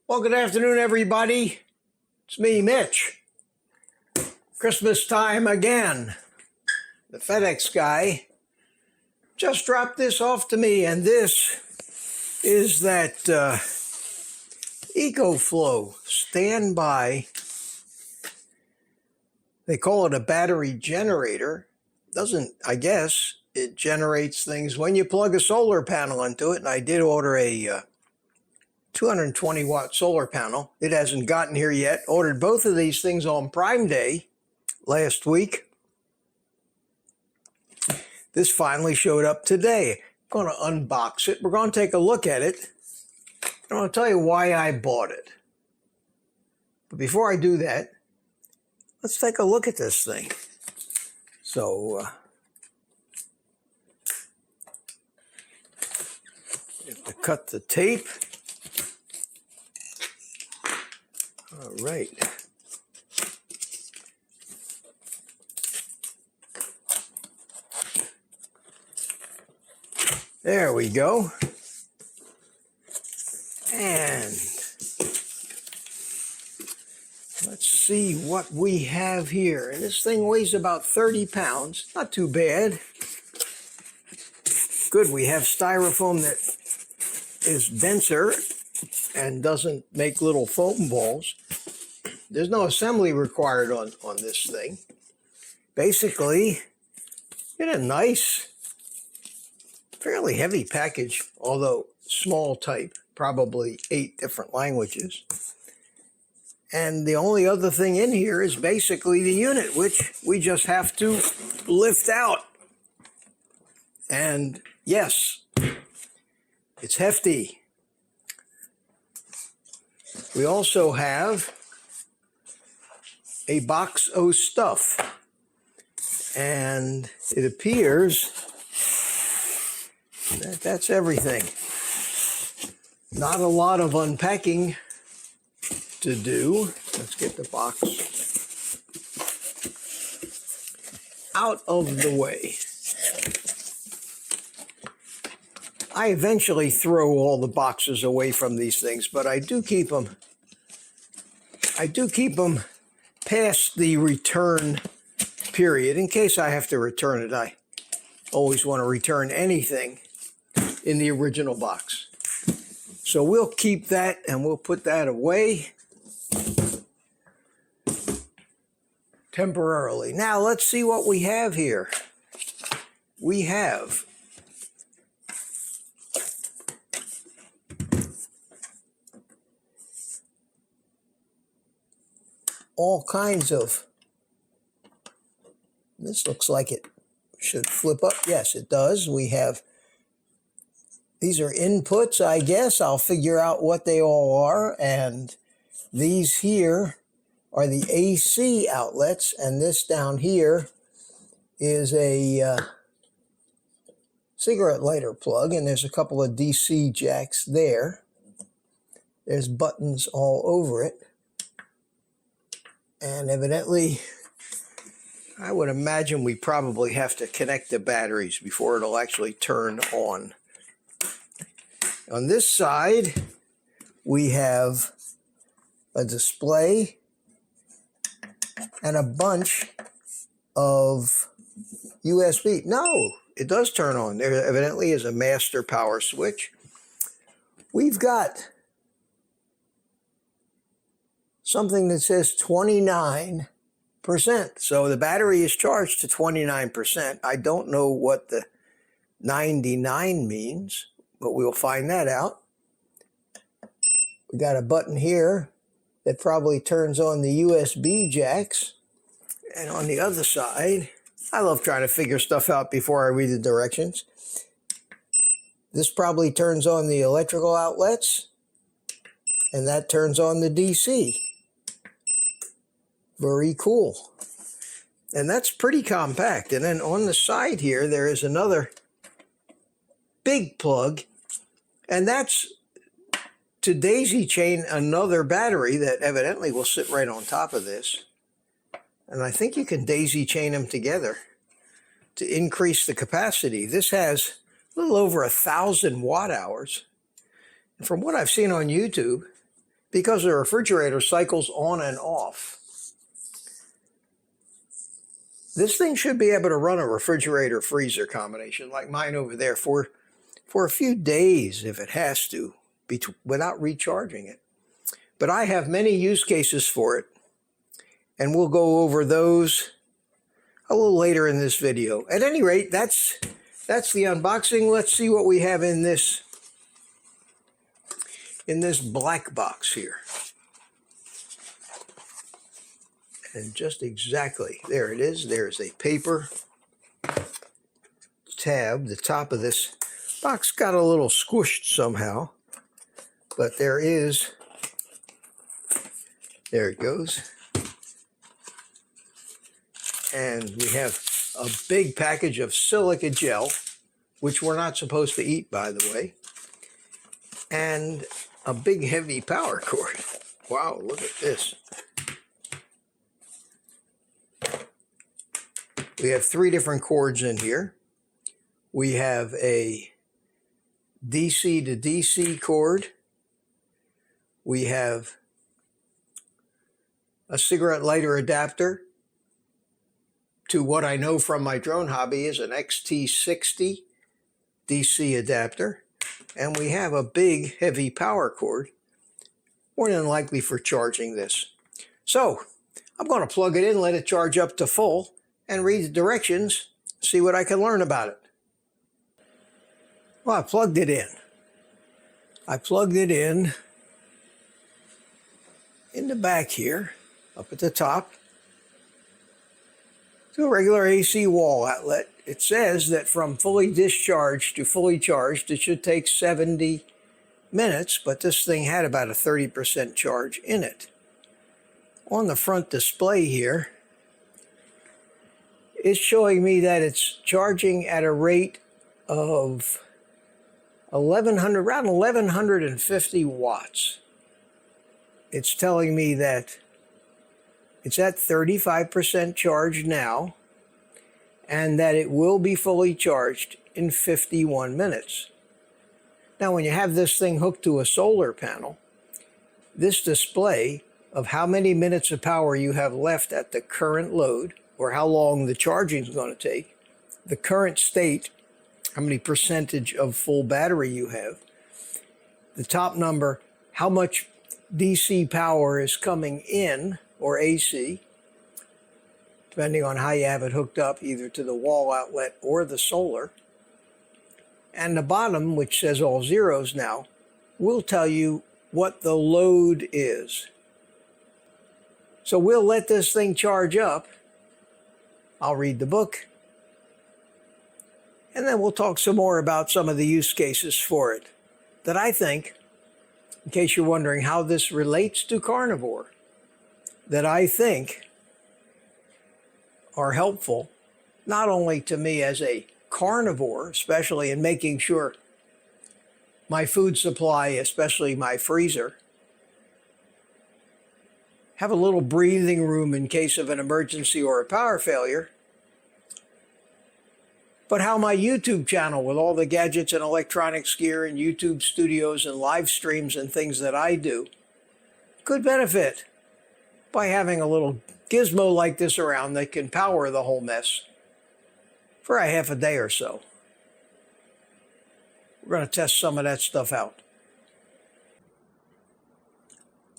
Well, good afternoon, everybody. It's me, Mitch. Christmas time again. The FedEx guy just dropped this off to me, and this is that ECOFLOW standby. They call it a battery generator. I guess it generates things when you plug a solar panel into it, and I did order a 220 watt solar panel. It hasn't gotten here yet. Ordered both of these things on Prime Day last week. This finally showed up today. I'm going to unbox it. We're going to take a look at it. I'm going to tell you why I bought it. But before I do that, let's take a look at this thing. So, you have to cut the tape. All right. There we go. And let's see what we have here. And this thing weighs about 30 pounds. Not too bad. Good, we have styrofoam that is denser and doesn't make little foam balls. There's no assembly required on this thing. Basically, get a nice, fairly heavy package, although small type, probably 8 different languages. And the only other thing in here is basically the unit, which we just have to lift out. And yes, it's hefty. We also have a box of stuff, and it appears that that's everything. Not a lot of unpacking to do. Let's get the box out of the way. I eventually throw all the boxes away from these things, but I do keep them past the return period in case I have to return it. I always want to return anything in the original box. So we'll keep that and we'll put that away temporarily. Now let's see what we have here. We have all kinds of, this looks like it should flip up. Yes, it does. We have, these are inputs, I guess. I'll figure out what they all are. And these here are the AC outlets. And this down here is a cigarette lighter plug. And there's a couple of DC jacks there. There's buttons all over it. And evidently, I would imagine we probably have to connect the batteries before it'll actually turn on. On this side, we have a display and a bunch of USB. No, it does turn on. There evidently is a master power switch. We've got something that says 29%. So the battery is charged to 29%. I don't know what the 99 means, but we'll find that out. We got a button here that probably turns on the USB jacks. And on the other side, I love trying to figure stuff out before I read the directions. This probably turns on the electrical outlets, and that turns on the DC. Very cool. And that's pretty compact. And then on the side here, there is another big plug, and that's to daisy chain another battery that evidently will sit right on top of this. And I think you can daisy chain them together to increase the capacity. This has a little over 1,000 watt hours. And from what I've seen on YouTube, because the refrigerator cycles on and off. This thing should be able to run a refrigerator-freezer combination like mine over there for a few days if it has to, without recharging it. But I have many use cases for it, and we'll go over those a little later in this video. At any rate, that's the unboxing. Let's see what we have in this black box here. And just exactly, there it is. There's a paper tab. The top of this box got a little squished somehow, but there it goes. And we have a big package of silica gel, which we're not supposed to eat, by the way, and a big heavy power cord. Wow, look at this. We have 3 different cords in here. We have a DC to DC cord. We have a cigarette lighter adapter to what I know from my drone hobby is an XT60 DC adapter. And we have a big heavy power cord, more than likely for charging this. So I'm going to plug it in, let it charge up to full, and read the directions, see what I can learn about it. Well, I plugged it in. I plugged it in the back here, up at the top, to a regular AC wall outlet. It says that from fully discharged to fully charged, it should take 70 minutes, but this thing had about a 30% charge in it. On the front display here, it's showing me that it's charging at a rate of around 1150 watts. It's telling me that it's at 35% charge now, and that it will be fully charged in 51 minutes. Now, when you have this thing hooked to a solar panel, this display of how many minutes of power you have left at the current load, or how long the charging is going to take, the current state, how many percentage of full battery you have, the top number, how much DC power is coming in, or AC, depending on how you have it hooked up, either to the wall outlet or the solar. And the bottom, which says all zeros now, will tell you what the load is. So we'll let this thing charge up. I'll read the book, and then we'll talk some more about some of the use cases for it that I think, in case you're wondering how this relates to carnivore, that I think are helpful, not only to me as a carnivore, especially in making sure my food supply, especially my freezer, have a little breathing room in case of an emergency or a power failure, but how my YouTube channel, with all the gadgets and electronics gear and YouTube studios and live streams and things that I do, could benefit by having a little gizmo like this around that can power the whole mess for a half a day or so. We're going to test some of that stuff out.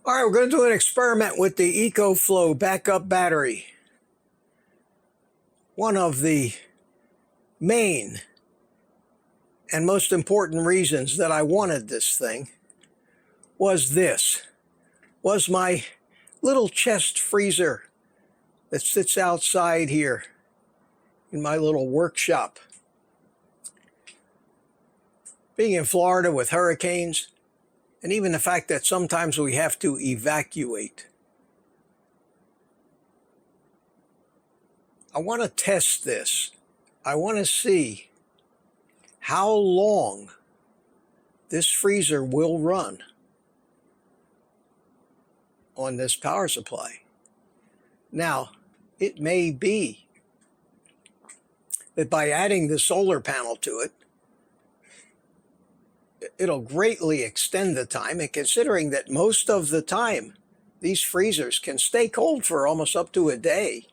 All right, we're going to do an experiment with the ECOFLOW backup battery. One of the main and most important reasons that I wanted this thing was my little chest freezer that sits outside here in my little workshop. Being in Florida with hurricanes, and even the fact that sometimes we have to evacuate, I want to test this. I want to see how long this freezer will run on this power supply. Now, it may be that by adding the solar panel to it, it'll greatly extend the time, and considering that most of the time these freezers can stay cold for almost up to a day,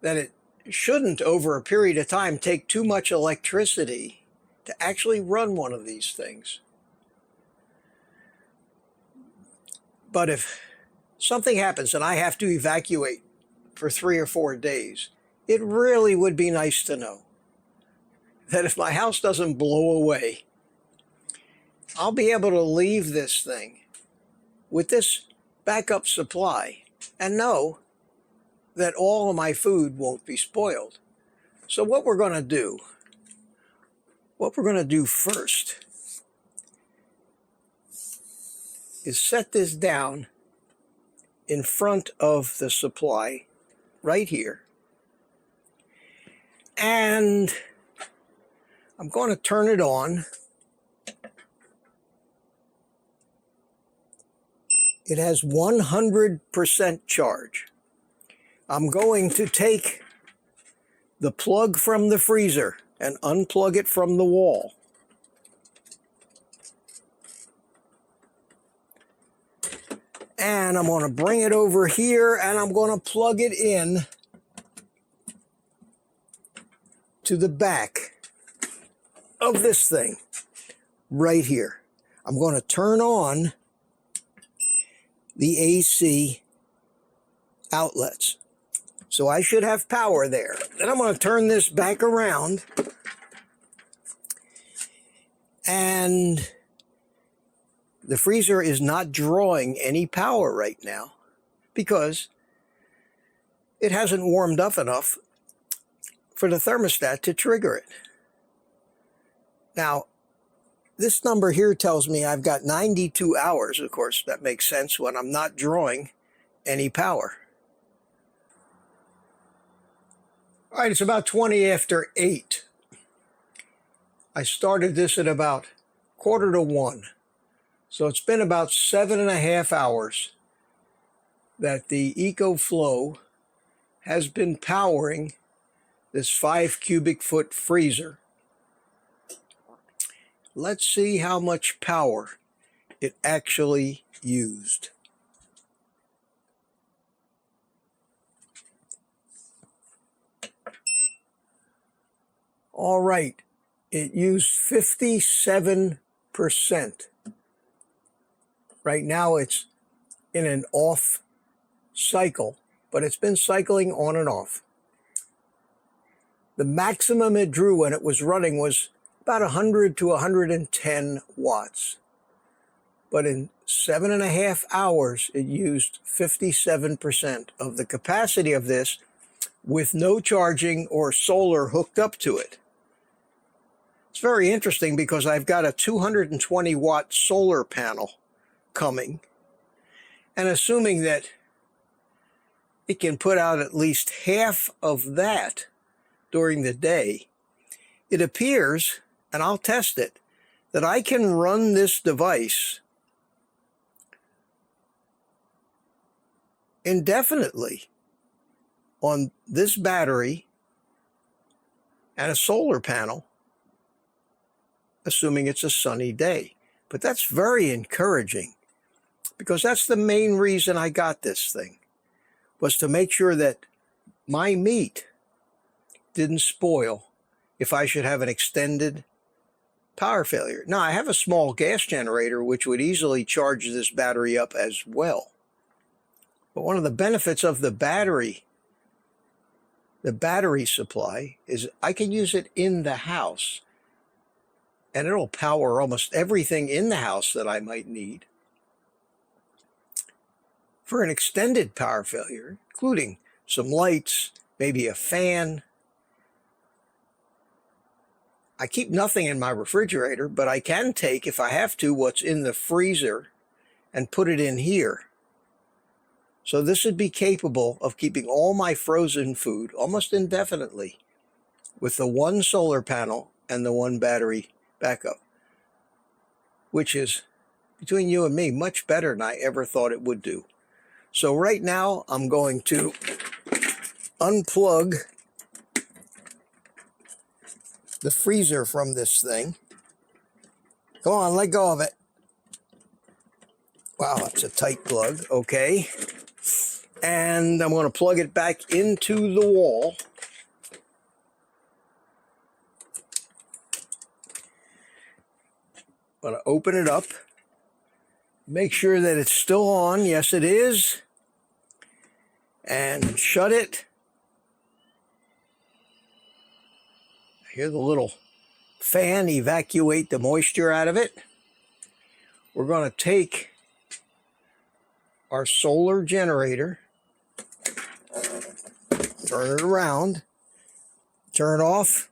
that it shouldn't, over a period of time, take too much electricity to actually run one of these things. But if something happens and I have to evacuate for 3 or 4 days, it really would be nice to know that if my house doesn't blow away, I'll be able to leave this thing with this backup supply and know that all of my food won't be spoiled. So what we're going to do first is set this down in front of the supply right here. And I'm going to turn it on. It has 100% charge. I'm going to take the plug from the freezer and unplug it from the wall. And I'm going to bring it over here and I'm going to plug it in to the back of this thing right here. I'm going to turn on the AC outlets. So I should have power there. Then I'm going to turn this back around, and the freezer is not drawing any power right now because it hasn't warmed up enough for the thermostat to trigger it. Now, this number here tells me I've got 92 hours. Of course, that makes sense when I'm not drawing any power. All right, it's about 20 after 8. I started this at about 1:45. So it's been about 7.5 hours that the EcoFlow has been powering this 5 cubic foot freezer. Let's see how much power it actually used. All right, it used 57%. Right now it's in an off cycle, but it's been cycling on and off. The maximum it drew when it was running was about 100 to 110 watts. But in 7.5 hours, it used 57% of the capacity of this with no charging or solar hooked up to it. It's very interesting because I've got a 220 watt solar panel coming, and assuming that it can put out at least half of that during the day, it appears, and I'll test it, that I can run this device indefinitely on this battery and a solar panel, assuming it's a sunny day. But that's very encouraging, because that's the main reason I got this thing, was to make sure that my meat didn't spoil if I should have an extended power failure. Now, I have a small gas generator which would easily charge this battery up as well. But one of the benefits of the battery supply is I can use it in the house, and it'll power almost everything in the house that I might need for an extended power failure, including some lights, maybe a fan. I keep nothing in my refrigerator, but I can take, if I have to, what's in the freezer and put it in here. So this would be capable of keeping all my frozen food almost indefinitely with the one solar panel and the one battery backup, which is, between you and me, much better than I ever thought it would do. So right now I'm going to unplug the freezer from this thing. Come on, let go of it. Wow, that's a tight plug. Okay. And I'm going to plug it back into the wall. I'm going to open it up. Make sure that it's still on. Yes, it is. And shut it. Hear the little fan evacuate the moisture out of it. We're going to take our solar generator, turn it around, turn off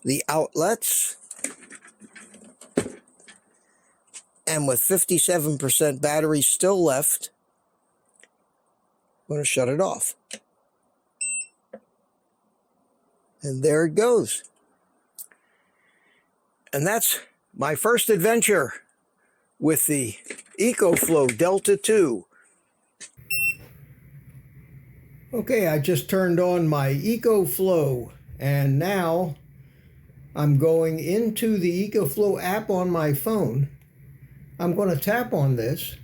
the outlets, and with 57% battery still left, I'm going to shut it off. And there it goes. And that's my first adventure with the ECOFLOW Delta 2. Okay, I just turned on my ECOFLOW, and now I'm going into the ECOFLOW app on my phone. I'm going to tap on this,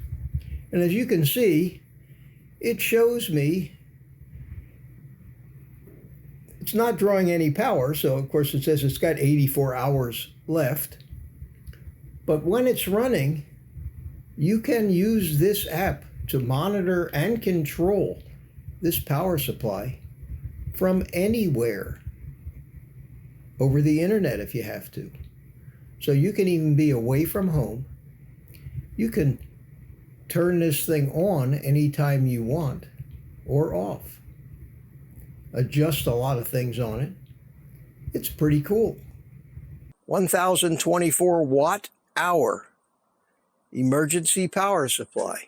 and as you can see, it shows me it's not drawing any power, so of course it says it's got 84 hours left. But when it's running, you can use this app to monitor and control this power supply from anywhere over the internet if you have to. So you can even be away from home. You can turn this thing on anytime you want or off. Adjust a lot of things on it. It's pretty cool. 1024 watt hour emergency power supply.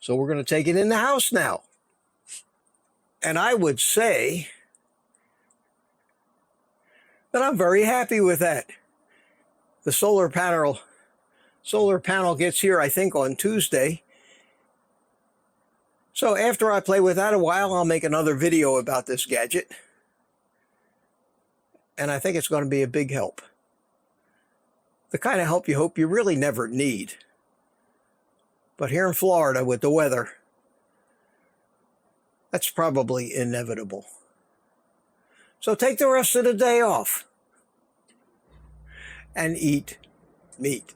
So we're going to take it in the house now. And I would say that I'm very happy with that. The solar panel gets here, I think, on Tuesday. So after I play with that a while, I'll make another video about this gadget. And I think it's going to be a big help. The kind of help you hope you really never need. But here in Florida with the weather, that's probably inevitable. So take the rest of the day off and eat meat.